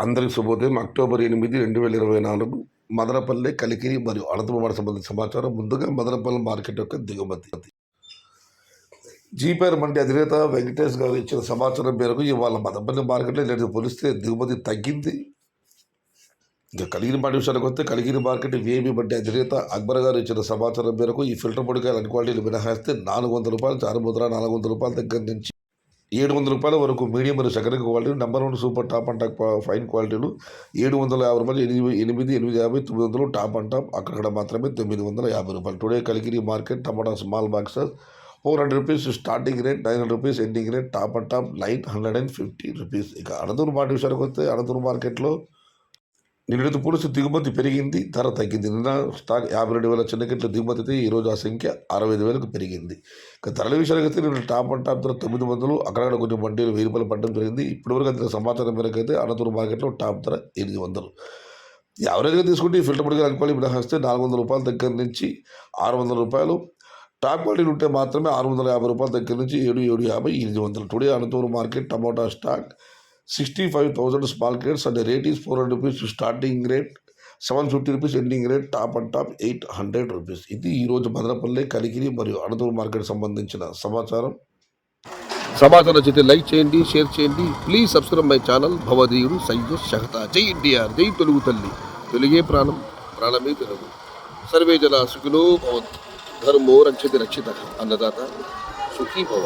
అందరికి శుభోదయం. అక్టోబర్ 8, 2024 మదనపల్లె, కలికిరి మరియు అనంతపురం సంబంధించిన సమాచారం. ముందుగా మదనపల్లి మార్కెట్ యొక్క దిగుమతి. జీపేర్ మండి అధినేత వెంకటేష్ గారు ఇచ్చిన సమాచారం మేరకు ఇవాళ మదనపల్లి మార్కెట్లో నేటి పోలిస్తే దిగుమతి తగ్గింది. ఇక కలిగిరి మండి విషయానికి వస్తే కలిగిరి మార్కెట్ వేబీ మండి అధినేత అక్బర్ గారు ఇచ్చిన సమాచారం మేరకు ఈ ఫిల్టర్ పొడికాయలు అన్ని క్వాలిటీలు మినహాయిస్తే 400 రూపాయలు, 400 రూపాయల దగ్గర నుంచి 700 రూపాయల వరకు మీడియం మరియు second quality, number 1 super top and top fine క్వాలిటీలు 750 రూపాయలు, 850, 900 టాప్ అండ్ టాప్, అక్కడ మాత్రమే 950 రూపాయలు. Today Kaligiri market tomato small boxes 400 rupees starting rate, 900 rupees ending rate, top and top 950 rupees. ఇక అనంతపురం మార్కెట్ విషయానికి వస్తే అనంతపురం మార్కెట్లో నిన్నటి పోలీసు దిగుమతి పెరిగింది, ధర తగ్గింది. నిన్న స్టాక్ 52,000 చిన్నకెట్ల దిగుమతి అయితే ఈరోజు ఆ సంఖ్య 65,000కు పెరిగింది. ఇక ధరల విషయానికి అయితే నిన్న టాప్ అండ్ టాప్ ధర 900, అక్కడక్కడ కొంచెం మండీలు 1000 రూపాయలు పడడం జరిగింది. ఇప్పటివరకు అందిన సమాచారం మేరకు అయితే అనంతపురం మార్కెట్లో టాప్ ధర 800. యావరేజ్గా తీసుకుంటే ఈ ఫిల్టర్ పొడిగా అనుకోవాలి మినహాయిస్తే 400 రూపాయల దగ్గర నుంచి 600 రూపాయలు, టాప్ క్వాలిటీలు ఉంటే మాత్రమే 650 రూపాయల దగ్గర నుంచి 750, 800. Today Anantapur market tomato stock 65,000 small crates and rate is 400 rupees starting rate, 750 rupees ending rate, top and top 800 rupees. ఇది ఈరోజు మదనపల్లి, కలికిరి మరియు అనంతపురం మార్కెట్ సంబంధించిన సమాచారం. సమాచారం నచ్చితే లైక్ చేయండి, షేర్ చేయండి. Please subscribe my channel. భవదీయుడు సయ్యద్ షహతా. జై ఎన్టీఆర్, జై తెలుగు తల్లి. తెలుగే ప్రాణం, ప్రాణమే తెలుగు. సర్వే జన సుఖినో భవంతు. ధర్మో రక్షతి రక్షిత. అన్నదాత సుఖీ భవ.